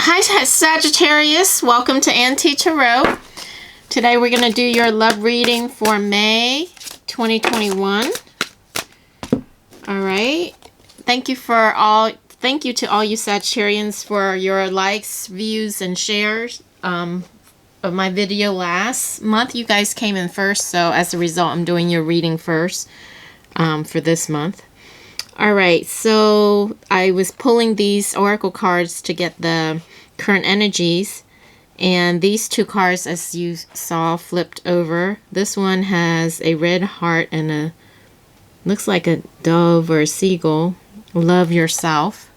Hi Sagittarius, welcome to Antique Tarot. Today we're going to do your love reading for May 2021. Alright, thank you to all you Sagittarians for your likes, views, and shares of my video last month. You guys came in first, so as a result I'm doing your reading first for this month. Alright, so I was pulling these oracle cards to get the current energies, and these two cards, as you saw, flipped over. This one has a red heart and a, looks like a dove or a seagull. Love yourself.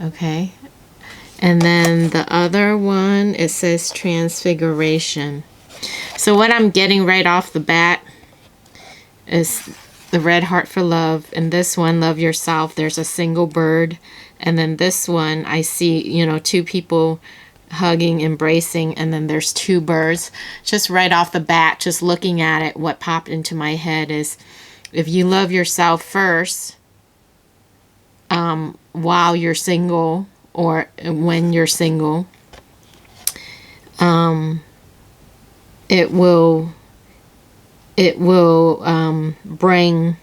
Okay. And then the other one, it says transfiguration. So what I'm getting right off the bat is the red heart for love, and this one, love yourself, there's a single bird. And then this one, I see, two people hugging, embracing, and then there's two birds. Just right off the bat, just looking at it, what popped into my head is, if you love yourself first, while you're single or when you're single, it will bring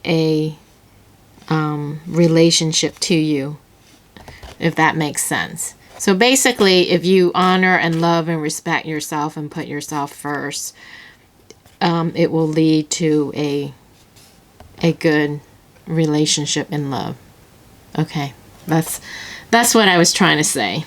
a relationship to you, if that makes sense. So basically, if you honor and love and respect yourself and put yourself first, it will lead to a good relationship in love. Okay, that's what I was trying to say.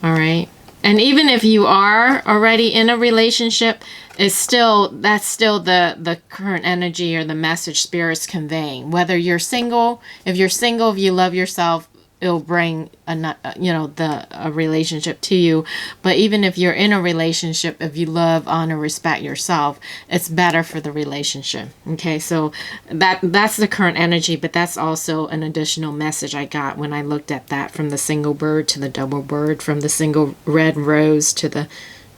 All right. And even if you are already in a relationship, that's still the current energy or the message Spirit's conveying. Whether you're single, if you love yourself, it'll bring a relationship to you. But even if you're in a relationship, if you love, honor, respect yourself, it's better for the relationship. Okay, so that's the current energy, but that's also an additional message I got when I looked at that, from the single bird to the double bird, from the single red rose to the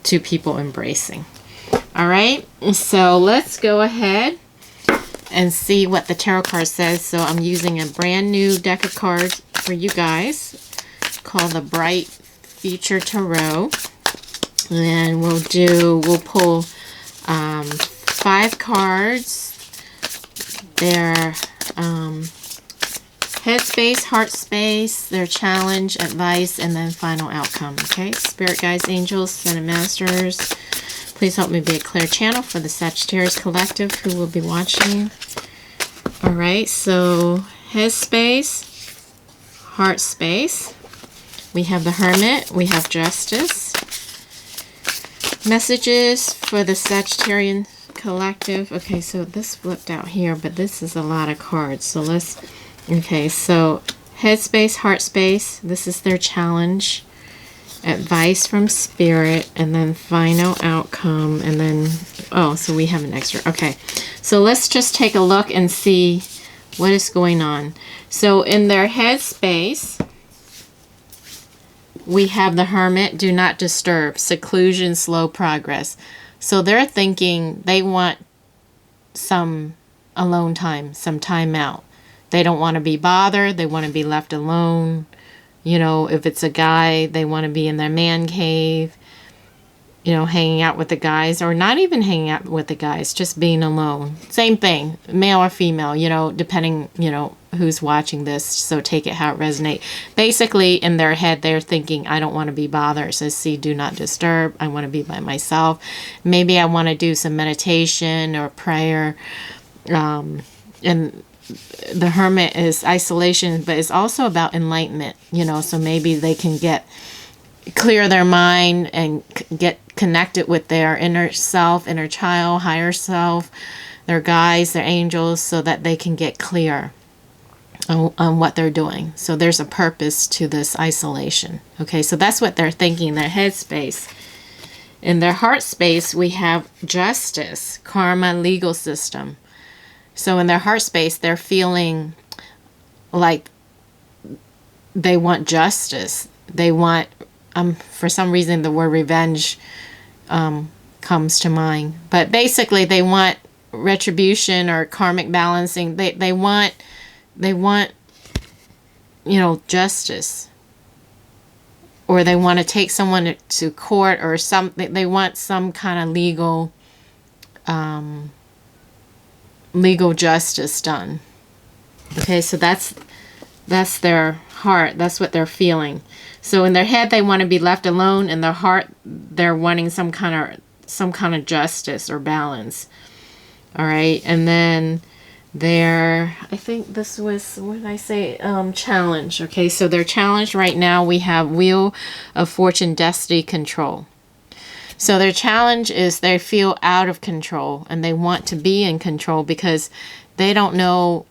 two people embracing. All right, so let's go ahead and see what the tarot card says. So I'm using a brand new deck of cards for you guys called the Bright Future Tarot, and we'll pull 5 cards. They're headspace, heart space, their challenge, advice, and then final outcome. Okay, Spirit guides, angels, and masters, please help me be a clear channel for the Sagittarius collective who will be watching. All right, so headspace, heart space. We have the Hermit. We have Justice. Messages for the Sagittarian collective. Okay, so this flipped out here, but this is a lot of cards. So okay, so headspace, heart space. This is their challenge. Advice from Spirit, and then final outcome, and then so we have an extra. Okay, so let's just take a look and see what is going on. So in their headspace, we have the Hermit, do not disturb, seclusion, slow progress. So they're thinking they want some alone time, some time out. They don't want to be bothered. They want to be left alone. If it's a guy, they want to be in their man cave, hanging out with the guys, or not even hanging out with the guys, just being alone. Same thing, male or female, depending, who's watching this, so take it how it resonates. Basically, in their head, they're thinking, I don't want to be bothered. It says, see, do not disturb. I want to be by myself. Maybe I want to do some meditation or prayer, and the Hermit is isolation, but it's also about enlightenment, so maybe they can clear their mind and get connected with their inner self, inner child, higher self, their guides, their angels, so that they can get clear on what they're doing. So there's a purpose to this isolation. Okay, so that's what they're thinking, their head space. In their heart space, we have justice, karma, legal system. So in their heart space, they're feeling like they want justice. They want, for some reason, the word revenge comes to mind. But basically, they want retribution or karmic balancing. They want, justice. or they want to take someone to court, or something. They want some kind of legal justice done. Okay, so that's their heart. That's what they're feeling. So in their head, they want to be left alone. In their heart, they're wanting some kind of justice or balance. All right, and then I think this was, what did I say? Challenge. Okay, so their challenge right now, we have Wheel of Fortune, Destiny, Control. So their challenge is they feel out of control, and they want to be in control because they don't know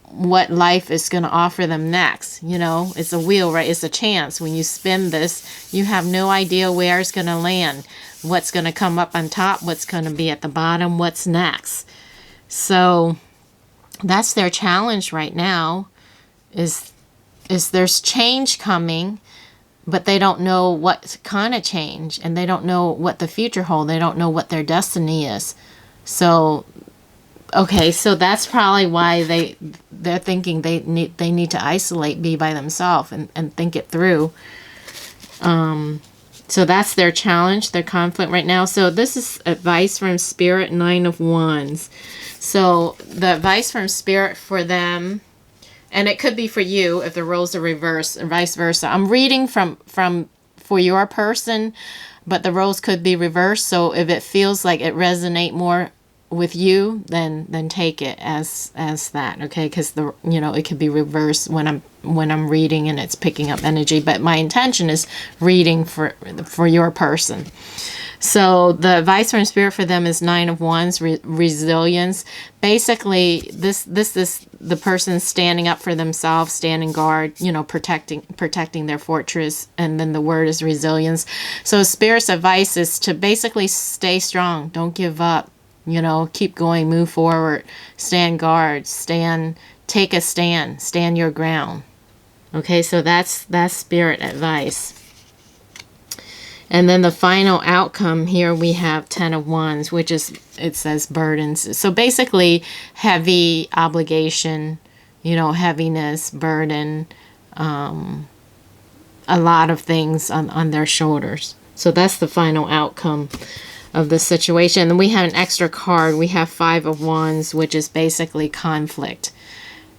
what life is going to offer them next. You know, it's a wheel, right? It's a chance. When you spin this, you have no idea where it's going to land, what's going to come up on top, what's going to be at the bottom, what's next. So that's their challenge right now, is there's change coming, but they don't know what kind of change, and they don't know what the future holds. They don't know what their destiny is. So, okay, so that's probably why they're thinking they need to isolate, be by themselves, and think it through. So that's their challenge, their conflict right now. So this is advice from Spirit, 9 of Wands. So the advice from Spirit for them, and it could be for you if the roles are reversed, and vice versa. I'm reading from for your person, but the roles could be reversed. So if it feels like it resonates more with you, then take it as that, okay? Because it could be reversed when I'm reading and it's picking up energy. But my intention is reading for your person. So the advice from Spirit for them is 9 of Wands, resilience. Basically, this is the person standing up for themselves, standing guard, protecting their fortress. And then the word is resilience. So Spirit's advice is to basically stay strong. Don't give up. Keep going, move forward, stand guard, take a stand your ground. Okay, so that's Spirit advice. And then the final outcome here, we have 10 of Wands, which is, it says burdens. So basically heavy obligation, heaviness, burden, a lot of things on their shoulders. So that's the final outcome of the situation. And we have an extra card. We have 5 of Wands, which is basically conflict.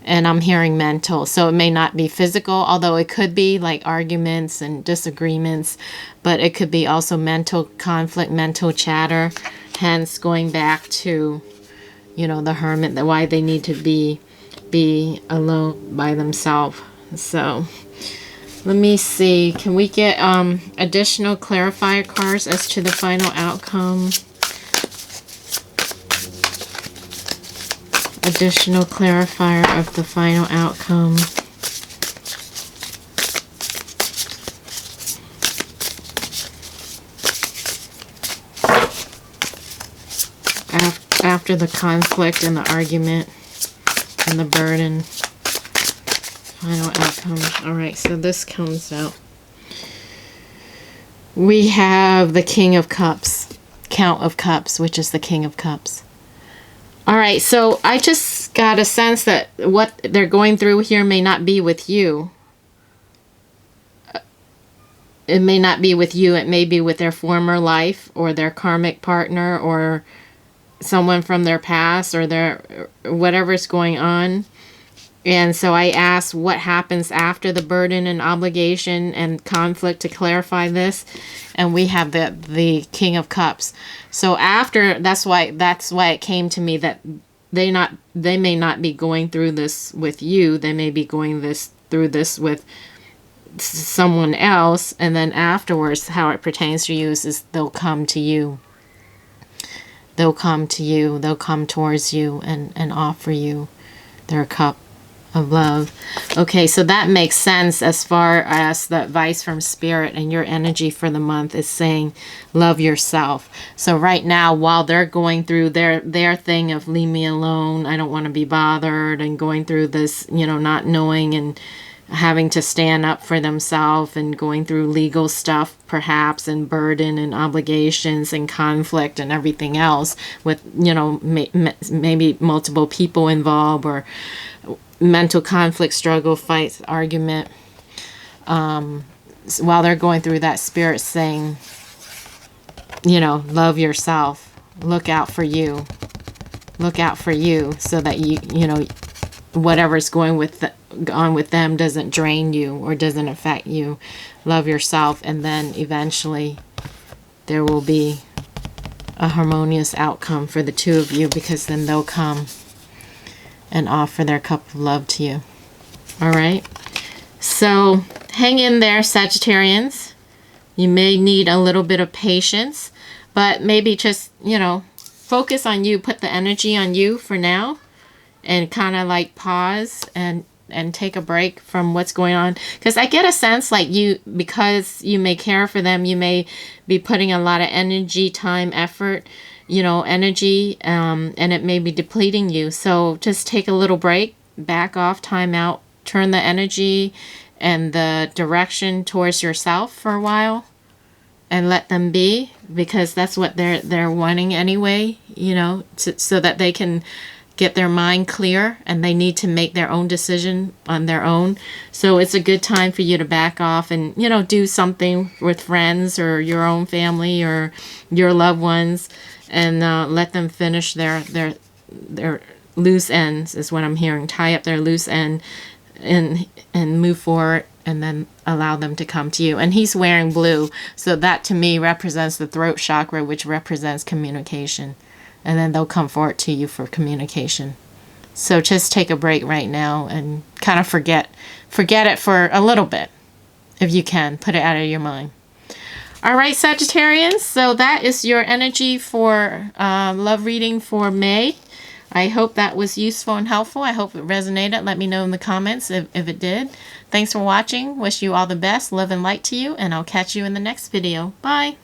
And I'm hearing mental. So it may not be physical, although it could be like arguments and disagreements, but it could be also mental conflict, mental chatter. Hence going back to, the Hermit, why they need to be alone by themselves. So let me see. Can we get additional clarifier cards as to the final outcome? Additional clarifier of the final outcome. After the conflict and the argument and the burden. Final outcome. Alright, so this comes out. We have the King of Cups. Count of Cups, which is the King of Cups. Alright, so I just got a sense that what they're going through here may not be with you. It may not be with you. It may be with their former life, or their karmic partner, or someone from their past, or their whatever's going on. And so I asked what happens after the burden and obligation and conflict to clarify this. And we have the King of Cups. So after, that's why it came to me that they may not be going through this with you. They may be going through this with someone else. And then afterwards, how it pertains to you is they'll come to you. They'll come to you. They'll come towards you and offer you their cup of love. Okay, so that makes sense as far as the advice from Spirit, and your energy for the month is saying love yourself. So right now, while they're going through their thing of leave me alone, I don't want to be bothered, and going through this, not knowing and having to stand up for themselves, and going through legal stuff perhaps, and burden and obligations and conflict and everything else with, maybe multiple people involved, or mental conflict, struggle, fights, argument. while they're going through that, spirit saying, you know, love yourself, look out for you, so that you know, whatever's going on with them doesn't drain you or doesn't affect you. Love yourself, and then eventually there will be a harmonious outcome for the two of you, because then they'll come and offer their cup of love to you. All right, so hang in there, Sagittarians. You may need a little bit of patience, but maybe just, you know, focus on you, put the energy on you for now, and kind of like pause and take a break from what's going on. Because I get a sense like you, because you may care for them, you may be putting a lot of energy, time, effort, you know, energy, and it may be depleting you. So just take a little break, back off, time out, turn the energy and the direction towards yourself for a while, and let them be, because that's what they're wanting anyway, you know, so that they can get their mind clear, and they need to make their own decision on their own. So it's a good time for you to back off and, you know, do something with friends or your own family or your loved ones, and let them finish their loose ends, is what I'm hearing. Tie up their loose end and move forward, and then allow them to come to you. And he's wearing blue, so that to me represents the throat chakra, which represents communication. And then they'll come forward to you for communication. So just take a break right now and kind of forget it for a little bit. If you can, put it out of your mind. All right, Sagittarians. So that is your energy for love reading for May. I hope that was useful and helpful. I hope it resonated. Let me know in the comments if it did. Thanks for watching. Wish you all the best. Love and light to you. And I'll catch you in the next video. Bye.